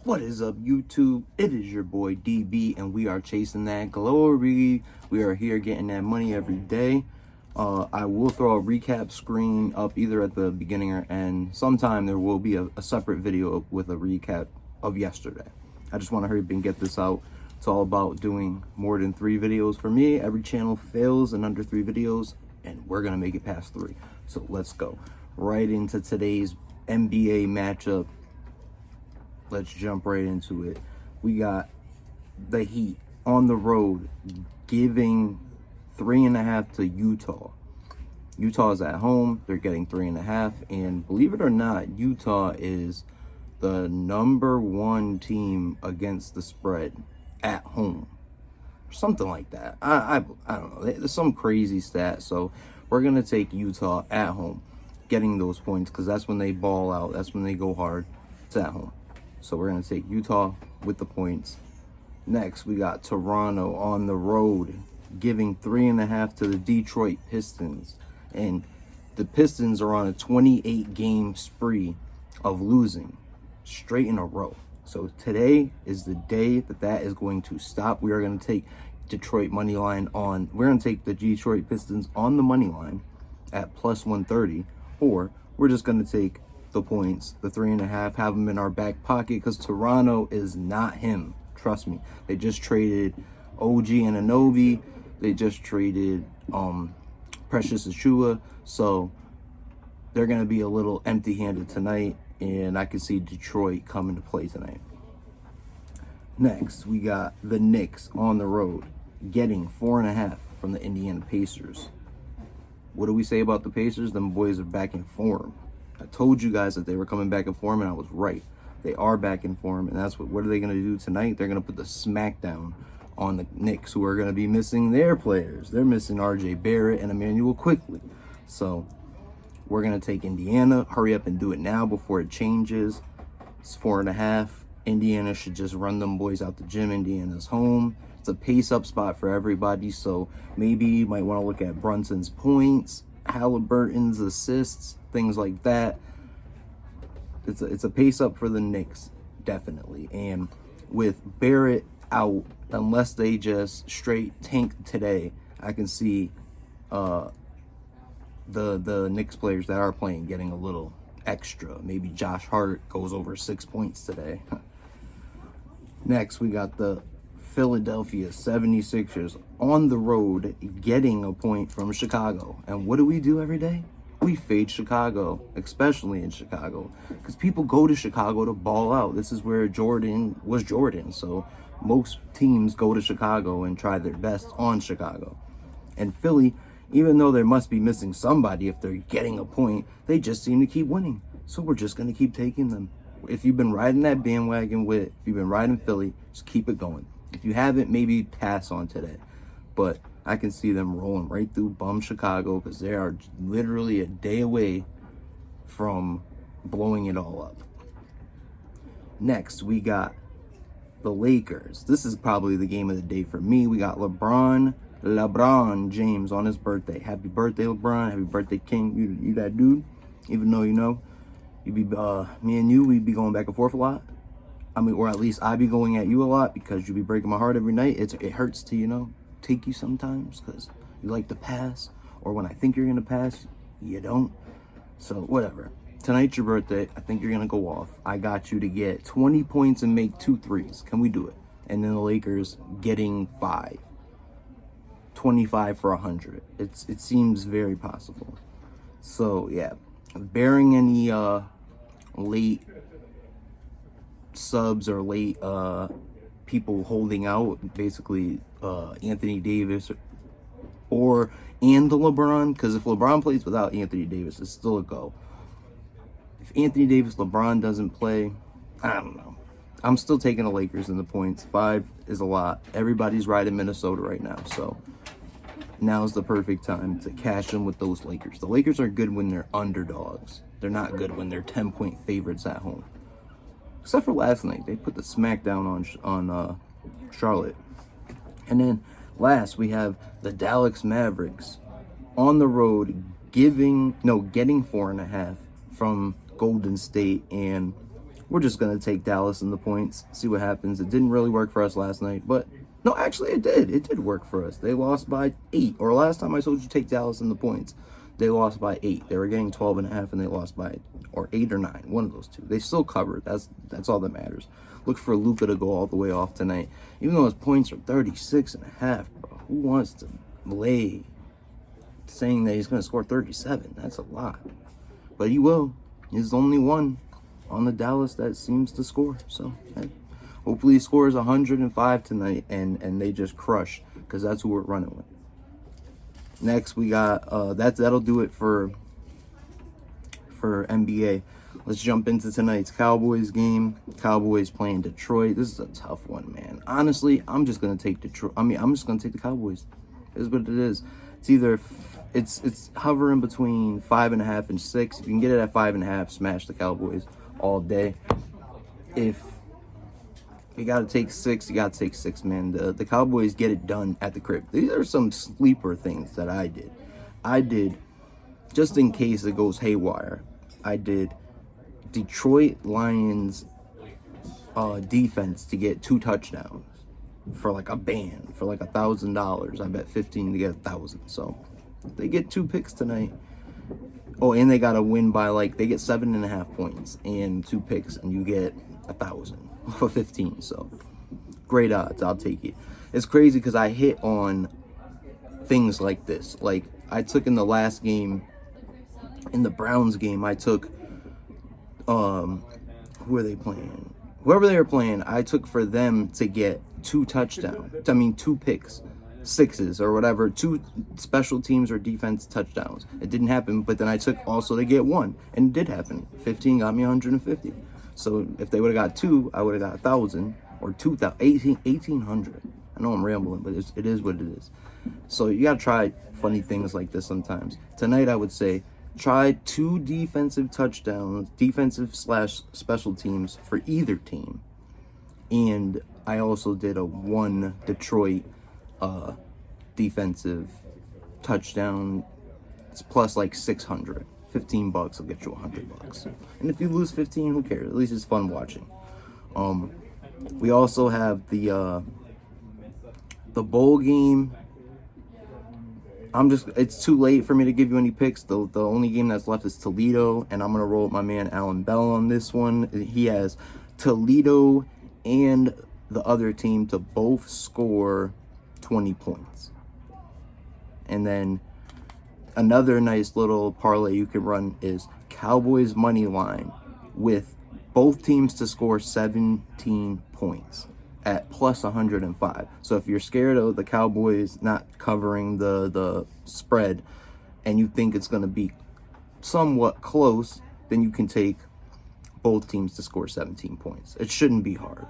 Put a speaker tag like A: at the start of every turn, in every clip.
A: What is up, YouTube? It is your boy DB, and we are chasing that glory. We are here getting that money every day. I will throw a recap screen up either at the beginning or end. Sometime there will be a separate video with a recap of yesterday. I just want to hurry up and get this out. It's all about doing more than 3 videos for me. Every channel fails in under 3 videos, and we're going to make it past 3. So let's go right into today's NBA matchup. Let's jump right into it. We got the Heat on the road giving 3.5 to Utah. Utah's at home. They're getting 3.5. And believe it or not, Utah is the #1 team against the spread at home. Something like that. I don't know. There's some crazy stat. So we're going to take Utah at home, getting those points, because that's when they ball out. That's when they go hard. It's at home. So we're going to take Utah with the points. Next, we got Toronto on the road giving 3.5 to the Detroit Pistons. And the Pistons are on a 28-game spree of losing straight in a row. So today is the day that is going to stop. We are going to take Detroit money line on. We're going to take the Detroit Pistons on the money line at plus 130. Or we're just going to take the points, the 3.5, have them in our back pocket, because Toronto is not him. Trust me. They just traded OG Anunoby. They just traded Precious Achiuwa. So they're going to be a little empty-handed tonight, and I can see Detroit coming to play tonight. Next, we got the Knicks on the road getting 4.5 from the Indiana Pacers. What do we say about the Pacers? Them boys are back in form. I told you guys that they were coming back in form, and I was right. They are back in form, and that's what are they going to do tonight? They're going to put the smackdown on the Knicks, who are going to be missing their players. They're missing R.J. Barrett and Emmanuel quickly. So we're going to take Indiana. Hurry up and do it now before it changes. It's 4.5. Indiana should just run them boys out the gym. Indiana's home. It's a pace-up spot for everybody, so maybe you might want to look at Brunson's points, Halliburton's assists, things like that. It's a pace up for the Knicks, definitely. And with Barrett out, unless they just straight tank today, I can see the Knicks players that are playing getting a little extra. Maybe Josh Hart goes over 6 points today. Next, we got the Philadelphia 76ers on the road getting a point from Chicago. And what do we do every day? We fade Chicago, especially in Chicago, because people go to Chicago to ball out. This is where Jordan was Jordan. So most teams go to Chicago and try their best on Chicago. And Philly, even though they must be missing somebody if they're getting a point, they just seem to keep winning. So we're just going to keep taking them. If you've been riding that bandwagon if you've been riding Philly, just keep it going. If you haven't, maybe pass on today. But I can see them rolling right through bum Chicago, because they are literally a day away from blowing it all up. Next, we got the Lakers. This is probably the game of the day for me. We got LeBron James on his birthday. Happy birthday, LeBron. Happy birthday, King. You that dude. Even though, you be me and you, we'd be going back and forth a lot. I mean, or at least I be going at you a lot, because you be breaking my heart every night. It hurts to, take you sometimes, because you like to pass, or when I think you're going to pass, you don't. So, whatever. Tonight's your birthday. I think you're going to go off. I got you to get 20 points and make 2 threes. Can we do it? And then the Lakers getting 5. 25 for 100. It seems very possible. So, yeah. Bearing any late subs or late people holding out, basically Anthony Davis and the LeBron, because if LeBron plays without Anthony Davis, it's still a go. If Anthony Davis, LeBron doesn't play, I don't know. I'm still taking the Lakers in the points. 5 is a lot. Everybody's riding Minnesota right now, so now's the perfect time to cash them with those Lakers. The Lakers are good when they're underdogs. They're not good when they're 10-point favorites at home. Except for last night, they put the smackdown on Charlotte. And then last, we have the Dallas Mavericks on the road getting 4.5 from Golden State. And we're just going to take Dallas in the points, see what happens. It didn't really work for us last night, but no, actually it did. It did work for us. They lost by 8, or last time I told you to take Dallas in the points, they lost by 8. They were getting 12.5 and they lost by 8 or 9, one of those two. They still covered. That's all that matters. Look for Luka to go all the way off tonight. Even though his points are 36.5, bro. Who wants to lay saying that he's going to score 37? That's a lot. But he will. He's the only one on the Dallas that seems to score. So, hey, hopefully he scores 105 tonight and they just crush, because that's who we're running with. Next, we got, that'll do it for NBA. Let's jump into tonight's Cowboys game. Cowboys playing Detroit. This is a tough one, man. Honestly, I'm just going to take Detroit. I'm just going to take the Cowboys. It is what it is. It's hovering between 5.5 and 6. If you can get it at 5.5, smash the Cowboys all day. If you got to take 6, you got to take 6, man. The Cowboys get it done at the crib. These are some sleeper things that I did. Just in case it goes haywire, I did Detroit Lions defense to get 2 touchdowns for like a band, for like $1,000. I bet 15 to get 1,000. So they get 2 picks tonight. Oh, and they got to win by they get 7.5 points and 2 picks, and you get 1,000 for 15. So great odds. I'll take it. It's crazy because I hit on things like this. Like I took in the last game, in the Browns game, I took who are they playing? Whoever they were playing, I took for them to get 2 touchdowns. 2 picks, 6s or whatever, 2 special teams or defense touchdowns. It didn't happen, but then I took also to get 1, and it did happen. 15 got me 150. So if they would have got 2, I would have got 1,000 or 2,000, 1,800. I know I'm rambling, but it is what it is. So you got to try funny things like this sometimes. Tonight, I would say try 2 defensive touchdowns, defensive/special teams for either team. And I also did a 1 Detroit defensive touchdown. It's plus 600. $15 will get you $100. And if you lose 15, who cares? At least it's fun watching. We also have the bowl game. It's too late for me to give you any picks. The only game that's left is Toledo, and I'm going to roll with my man Alan Bell on this one. He has Toledo and the other team to both score 20 points. And then another nice little parlay you can run is Cowboys money line with both teams to score 17 points at plus 105. So if you're scared of the Cowboys not covering the spread and you think it's going to be somewhat close, then you can take both teams to score 17 points. It shouldn't be hard.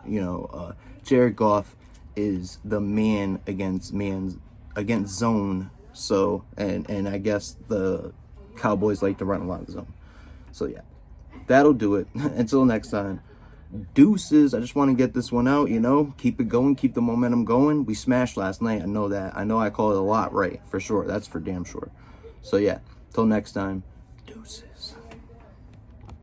A: Jared Goff is the man against zone. So, and I guess the Cowboys like to run a lot of zone. So yeah, that'll do it. Until next time. Deuces. I just want to get this one out, keep it going, keep the momentum going. We smashed last night. I know that. I know I called it a lot right, for sure. That's for damn sure. So yeah, till next time. Deuces.